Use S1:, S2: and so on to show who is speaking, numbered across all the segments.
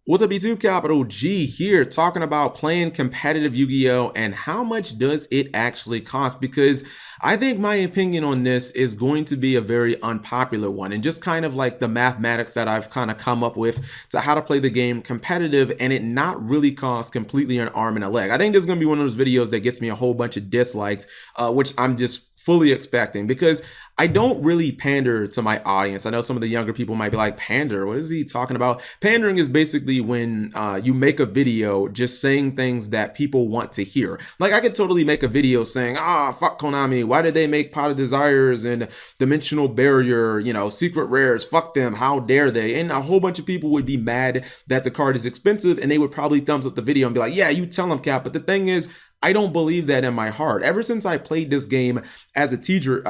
S1: What's up, YouTube? Capital G here, talking about playing competitive Yu-Gi-Oh! And how much does it actually cost? Because I think my opinion on this is going to be a very unpopular one, and just kind of like the mathematics that I've kind of come up with to how to play the game competitive and it not really cost completely an arm and a leg. I think this is going to be one of those videos that gets me a whole bunch of dislikes, which I'm just fully expecting, because I don't really pander to my audience. I know some of the younger people might be like, pander? What is he talking about? Pandering is basically when you make a video just saying things that people want to hear. Like, I could totally make a video saying, fuck Konami, why did they make Pot of Desires and Dimensional Barrier, you know, secret rares, fuck them, how dare they? And a whole bunch of people would be mad that the card is expensive, and they would probably thumbs up the video and be like, yeah, you tell them, Cap. But the thing is, I don't believe that in my heart. Ever since I played this game as a teenager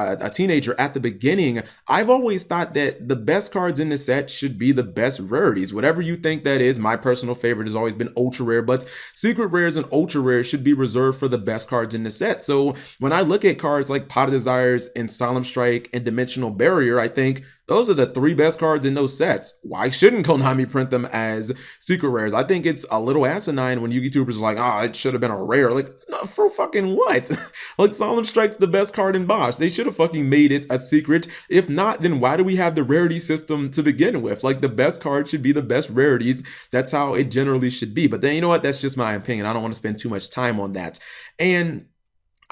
S1: at the beginning, I've always thought that the best cards in the set should be the best rarities. Whatever you think that is, my personal favorite has always been ultra rare, but secret rares and ultra rares should be reserved for the best cards in the set. So when I look at cards like Pot of Desires and Solemn Strike and Dimensional Barrier, I think those are the three best cards in those sets. Why shouldn't Konami print them as secret rares? I think it's a little asinine when YouTubers are like, it should have been a rare. Like, no, for fucking what? Like, Solemn Strike's the best card in Bosch. They should have fucking made it a secret. If not, then why do we have the rarity system to begin with? Like, the best card should be the best rarities. That's how it generally should be. But then, you know what? That's just my opinion. I don't want to spend too much time on that. And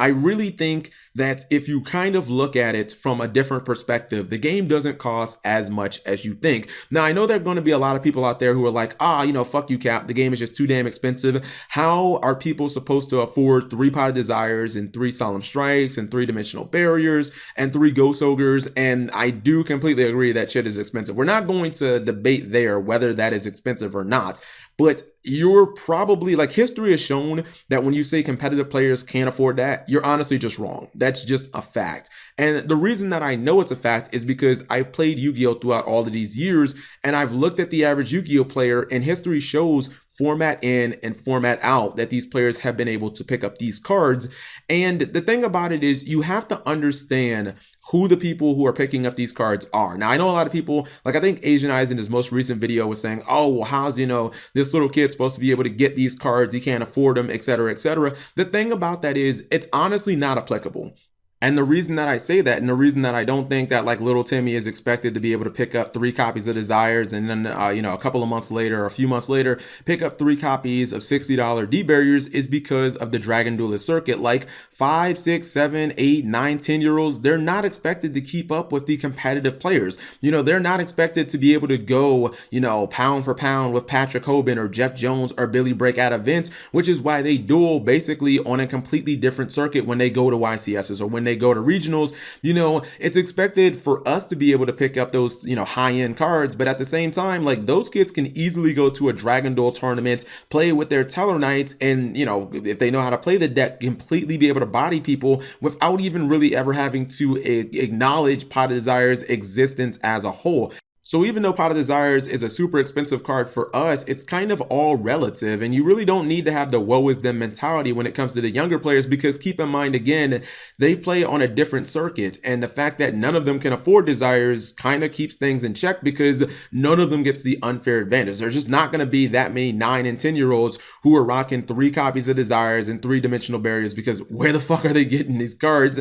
S1: I really think that if you kind of look at it from a different perspective, the game doesn't cost as much as you think. Now, I know there are going to be a lot of people out there who are like, fuck you, Cap. The game is just too damn expensive. How are people supposed to afford 3 Pot of Desires and 3 Solemn Strikes and 3 Dimensional Barriers and 3 Ghost Ogres? And I do completely agree that shit is expensive. We're not going to debate there whether that is expensive or not. But you're probably, like, history has shown that when you say competitive players can't afford that, you're honestly just wrong. That's just a fact. And the reason that I know it's a fact is because I've played Yu-Gi-Oh! Throughout all of these years, and I've looked at the average Yu-Gi-Oh! Player, and history shows format in and format out that these players have been able to pick up these cards. And the thing about it is, you have to understand who the people who are picking up these cards are. Now, I know a lot of people, like, I think Asian Eyes in his most recent video was saying, oh, well, how's, this little kid supposed to be able to get these cards? He can't afford them, etc., etc. The thing about that is, it's honestly not applicable. And the reason that I say that, and the reason that I don't think that, like, little Timmy is expected to be able to pick up 3 copies of Desires and then, a couple of months later, or a few months later, pick up 3 copies of $60 D barriers, is because of the Dragon Duelist circuit. Like, 5, 6, 7, 8, 9, 10-year-olds, they're not expected to keep up with the competitive players. They're not expected to be able to go, pound for pound with Patrick Hoban or Jeff Jones or Billy Break at events, which is why they duel basically on a completely different circuit when they go to YCSs or when they go to regionals. It's expected for us to be able to pick up those, high-end cards, but at the same time, like, those kids can easily go to a Dragon Duel tournament, play with their Teller Knights, and, if they know how to play the deck, completely be able to body people without even really ever having to acknowledge Pot of Desire's existence as a whole. So even though Pot of Desires is a super expensive card for us, it's kind of all relative, and you really don't need to have the woe is them mentality when it comes to the younger players, because keep in mind, again, they play on a different circuit, and the fact that none of them can afford Desires kind of keeps things in check, because none of them gets the unfair advantage. There's just not going to be that many 9 and 10-year-olds who are rocking 3 copies of Desires and 3 Dimensional Barriers, because where the fuck are they getting these cards?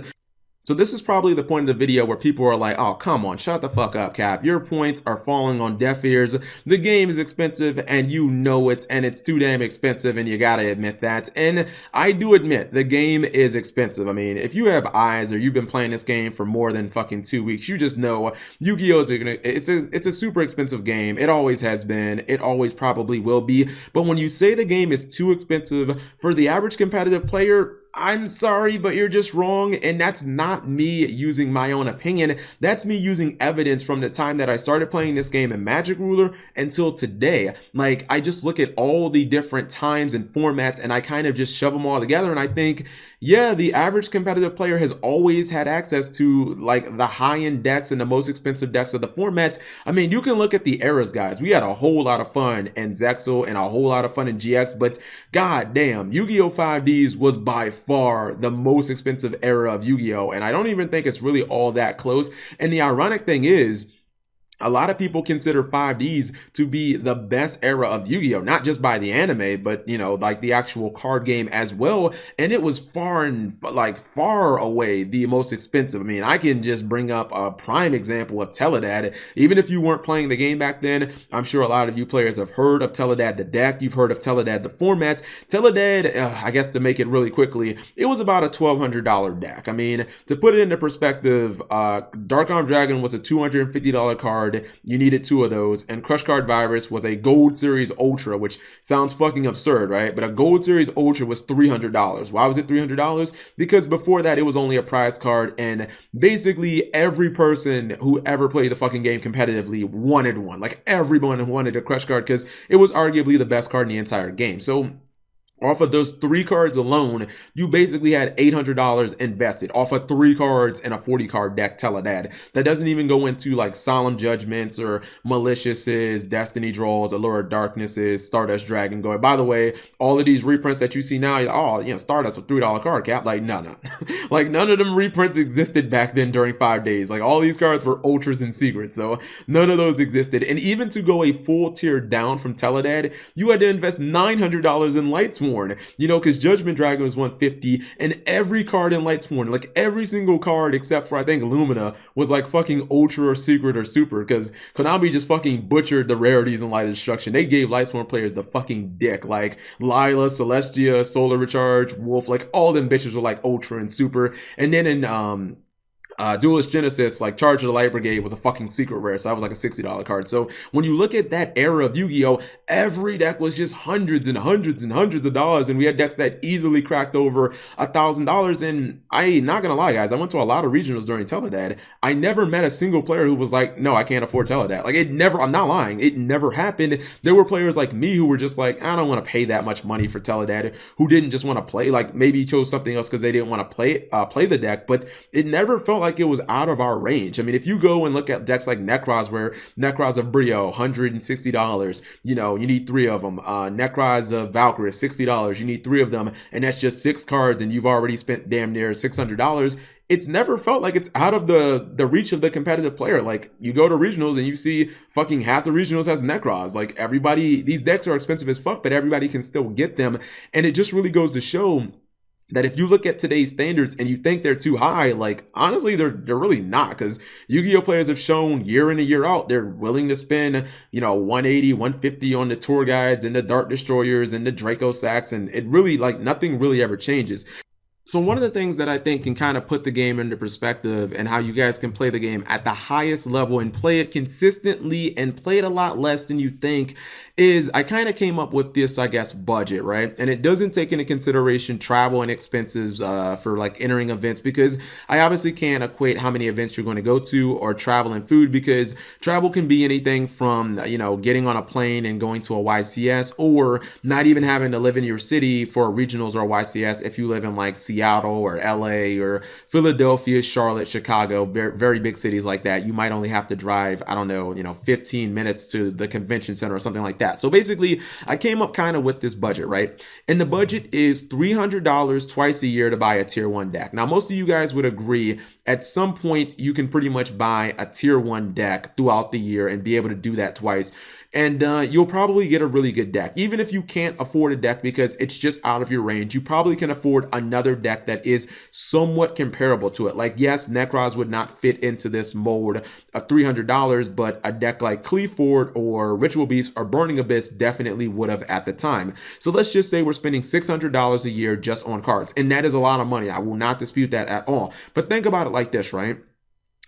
S1: So this is probably the point of the video where people are like, oh, come on, shut the fuck up, Cap. Your points are falling on deaf ears. The game is expensive and you know it, and it's too damn expensive, and you gotta admit that. And I do admit the game is expensive. I mean, if you have eyes or you've been playing this game for more than fucking 2 weeks, you just know Yu-Gi-Oh! It's a super expensive game. It always has been. It always probably will be. But when you say the game is too expensive for the average competitive player, I'm sorry, but you're just wrong. And that's not me using my own opinion. That's me using evidence from the time that I started playing this game in Magic Ruler until today. Like, I just look at all the different times and formats, and I kind of just shove them all together, and I think, yeah, the average competitive player has always had access to, like, the high-end decks and the most expensive decks of the formats. I mean, you can look at the eras, guys. We had a whole lot of fun in Zexal and a whole lot of fun in GX, but goddamn, Yu-Gi-Oh! 5Ds was by far the most expensive era of Yu-Gi-Oh! And I don't even think it's really all that close. And the ironic thing is, a lot of people consider 5Ds to be the best era of Yu-Gi-Oh, not just by the anime, but like the actual card game as well. And it was far and like far away the most expensive. I mean, I can just bring up a prime example of Teledad. Even if you weren't playing the game back then, I'm sure a lot of you players have heard of Teledad the deck. You've heard of Teledad the formats. Teledad, I guess to make it really quickly, it was about a $1,200 deck. I mean, to put it into perspective, Dark Arm Dragon was a $250 card. You needed two of those, and Crush Card Virus was a Gold Series Ultra, which sounds fucking absurd, right? But a Gold Series Ultra was $300. Why was it $300? Because before that, it was only a prize card, and basically every person who ever played the fucking game competitively wanted one. Like, everyone wanted a Crush Card because it was arguably the best card in the entire game. So off of those three cards alone, you basically had $800 invested off of three cards and a 40 card deck Teledad. That doesn't even go into like Solemn Judgments or Maliciouses, Destiny Draws, Allure of Darknesses, Stardust Dragon Guard. By the way, all of these reprints that you see now, Stardust a $3 card cap. Like, no. Like, none of them reprints existed back then during 5 days. Like, all these cards were ultras and secrets, so none of those existed. And even to go a full tier down from Teledad, you had to invest $900 in Lightsworn. Because Judgment Dragon was $150, and every card in Lightsworn, like every single card except for I think Lumina, was like fucking ultra or secret or super, because Konami just fucking butchered the rarities in Light Destruction. They gave Lightsworn players the fucking dick. Like Lila, Celestia, Solar Recharge, Wolf, like all them bitches were like ultra and super. And then in Duelist Genesis, like Charge of the Light Brigade was a fucking secret rare, so that was like a $60 card. So when you look at that era of Yu-Gi-Oh, every deck was just hundreds and hundreds and hundreds of dollars, and we had decks that easily cracked over $1,000. And I not gonna lie, guys, I went to a lot of regionals during Teledad. I never met a single player who was like, no, I can't afford Teledad. Like, it never, I'm not lying, it never happened. There were players like me who were just like, I don't want to pay that much money for Teledad, who didn't just want to play, like maybe chose something else because they didn't want to play the deck, but it never felt like it was out of our range. I mean, if you go and look at decks like Necroz, where Necroz of Brio, $160, you need three of them. Necroz of Valkyrie, $60, you need three of them, and that's just 6 cards, and you've already spent damn near $600. It's never felt like it's out of the reach of the competitive player. Like, you go to regionals and you see fucking half the regionals has Necroz. Like, everybody, these decks are expensive as fuck, but everybody can still get them, and it just really goes to show that if you look at today's standards and you think they're too high, like, honestly, they're really not, because Yu-Gi-Oh players have shown year in and year out they're willing to spend, 180, 150 on the tour guides and the Dart Destroyers and the Draco Sacks, and it really, like, nothing really ever changes. So one of the things that I think can kind of put the game into perspective and how you guys can play the game at the highest level and play it consistently and play it a lot less than you think is I kind of came up with this, I guess, budget, right? And it doesn't take into consideration travel and expenses for like entering events, because I obviously can't equate how many events you're going to go to or travel and food, because travel can be anything from, getting on a plane and going to a YCS, or not even having to live in your city for regionals or YCS if you live in like Seattle or LA or Philadelphia, Charlotte, Chicago, very big cities like that. You might only have to drive, 15 minutes to the convention center or something like that. So basically, I came up kind of with this budget, right? And the budget is $300 twice a year to buy a tier 1 deck. Now, most of you guys would agree at some point you can pretty much buy a tier 1 deck throughout the year and be able to do that twice. And you'll probably get a really good deck. Even if you can't afford a deck because it's just out of your range, you probably can afford another deck that is somewhat comparable to it. Like, yes, Necroz would not fit into this mold of $300, but a deck like Cleaford or Ritual Beast or Burning Abyss definitely would have at the time. So let's just say we're spending $600 a year just on cards. And that is a lot of money. I will not dispute that at all. But think about it like this, right?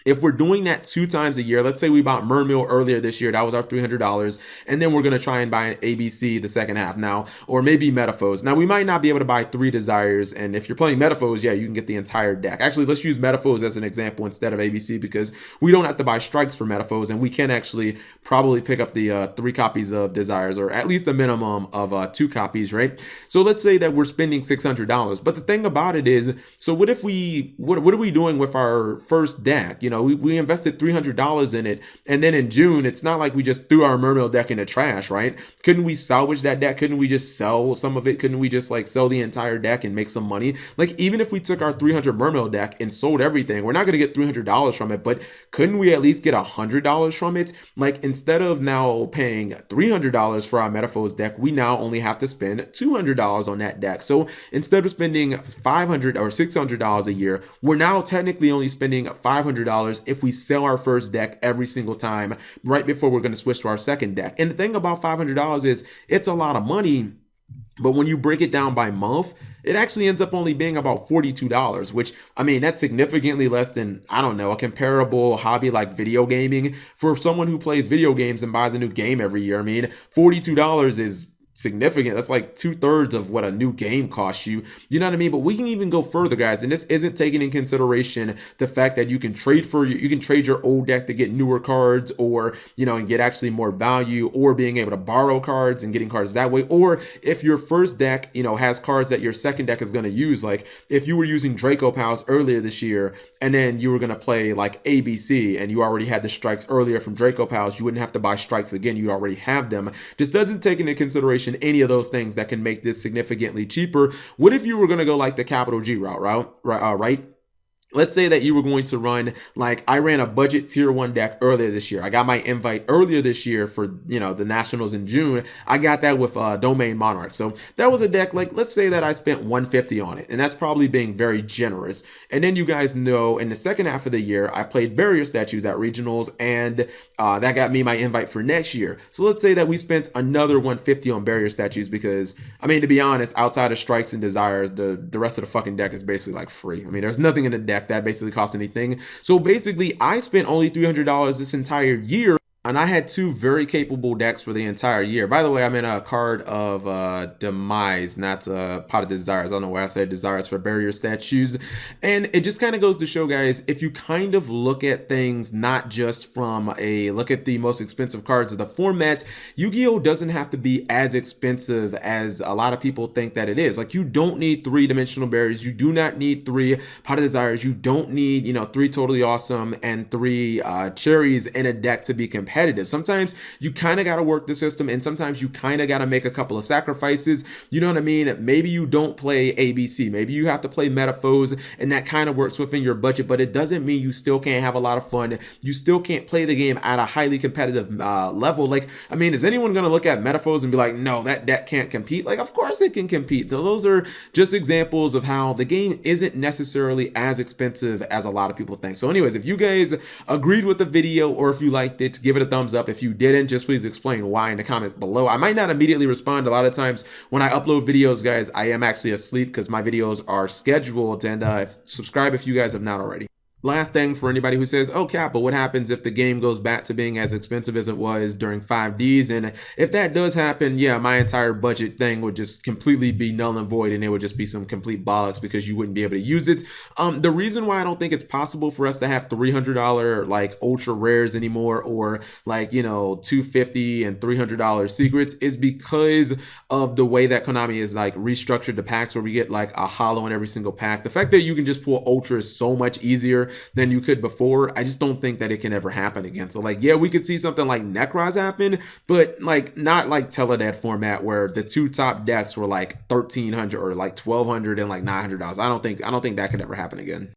S1: If we're doing that 2 times a year, let's say we bought Mermill earlier this year, that was our $300, and then we're going to try and buy an ABC the second half now, or maybe Metaphors. Now, we might not be able to buy 3 Desires, and if you're playing Metaphors, yeah, you can get the entire deck. Actually, let's use Metaphors as an example instead of ABC, because we don't have to buy strikes for Metaphors, and we can actually probably pick up the 3 copies of Desires, or at least a minimum of 2 copies, right? So let's say that we're spending $600, but the thing about it is, so what are we doing with our first deck? know, we invested $300 in it, and then in June, it's not like we just threw our mermail deck in the trash, right? Couldn't we salvage that deck? Couldn't we just sell some of it? Couldn't we just like sell the entire deck and make some money? Like, even if we took our 300 mermail deck and sold everything, we're not going to get $300 from it, but couldn't we at least get $100 from it? Like, instead of now paying $300 for our Metaphors deck, we now only have to spend $200 on that deck. So instead of spending $500 or $600 a year, we're now technically only spending $500 if we sell our first deck every single time right before we're going to switch to our second deck. And the thing about $500 is it's a lot of money, but when you break it down by month, it actually ends up only being about $42, which, I mean, that's significantly less than, I don't know, a comparable hobby like video gaming. For someone who plays video games and buys a new game every year, I mean, $42 is significant. That's like 2/3 of what a new game costs you. You know what I mean? But we can even go further, guys. And this isn't taking in consideration the fact that you can trade your old deck to get newer cards, or, you know, and get actually more value, or being able to borrow cards and getting cards that way. Or if your first deck, you know, has cards that your second deck is going to use, like if you were using Draco Pals earlier this year, and then you were going to play like ABC, and you already had the strikes earlier from Draco Pals, you wouldn't have to buy strikes again. You already have them. This doesn't take into consideration any of those things that can make this significantly cheaper. What if you were going to go like the Capital G route, right? Let's say that you were going to run, like, I ran a budget tier 1 deck earlier this year. I got my invite earlier this year for, you know, the Nationals in June. I got that with Domain Monarch. So that was a deck, like, let's say that I spent $150 on it, and that's probably being very generous. And then you guys know in the second half of the year, I played Barrier Statues at Regionals, and that got me my invite for next year. So let's say that we spent another $150 on Barrier Statues because, I mean, to be honest, outside of Strikes and Desires, the rest of the fucking deck is basically like free. I mean, there's nothing in the deck that basically cost anything. So basically, I spent only $300 this entire year, and I had 2 very capable decks for the entire year. By the way, I'm in a card of Demise, not Pot of Desires. I don't know why I said Desires for Barrier Statues. And it just kind of goes to show, guys, if you kind of look at things not just from a look at the most expensive cards of the format, Yu-Gi-Oh! Doesn't have to be as expensive as a lot of people think that it is. Like, you don't need 3-dimensional barriers. You do not need 3 Pot of Desires. You don't need, you know, 3 Totally Awesome and 3 Cherries in a deck to be competitive. Sometimes you kind of got to work the system, and sometimes you kind of got to make a couple of sacrifices. You know what I mean? Maybe you don't play ABC. Maybe you have to play Metaphors, and that kind of works within your budget, but it doesn't mean you still can't have a lot of fun. You still can't play the game at a highly competitive level. Like, I mean, is anyone going to look at Metaphors and be like, no, that deck can't compete? Like, of course it can compete. So those are just examples of how the game isn't necessarily as expensive as a lot of people think. So anyways, if you guys agreed with the video, or if you liked it, give it a thumbs up. If you didn't, just please explain why in the comments below. I might not immediately respond. A lot of times when I upload videos, guys, I am actually asleep because my videos are scheduled. And subscribe if you guys have not already. Last thing for anybody who says, oh, Cap, but what happens if the game goes back to being as expensive as it was during 5Ds? And if that does happen, yeah, my entire budget thing would just completely be null and void, and it would just be some complete bollocks because you wouldn't be able to use it. The reason why I don't think it's possible for us to have $300 like ultra rares anymore, or like, you know, $250 and $300 secrets, is because of the way that Konami is like restructured the packs, where we get like a holo in every single pack. The fact that you can just pull ultra is so much easier than you could before. I just don't think that it can ever happen again. So like, yeah, we could see something like Necroz happen, but like not like Teledad format where the 2 top decks were like $1,300 or like $1,200 and like $900. I don't think that could ever happen again.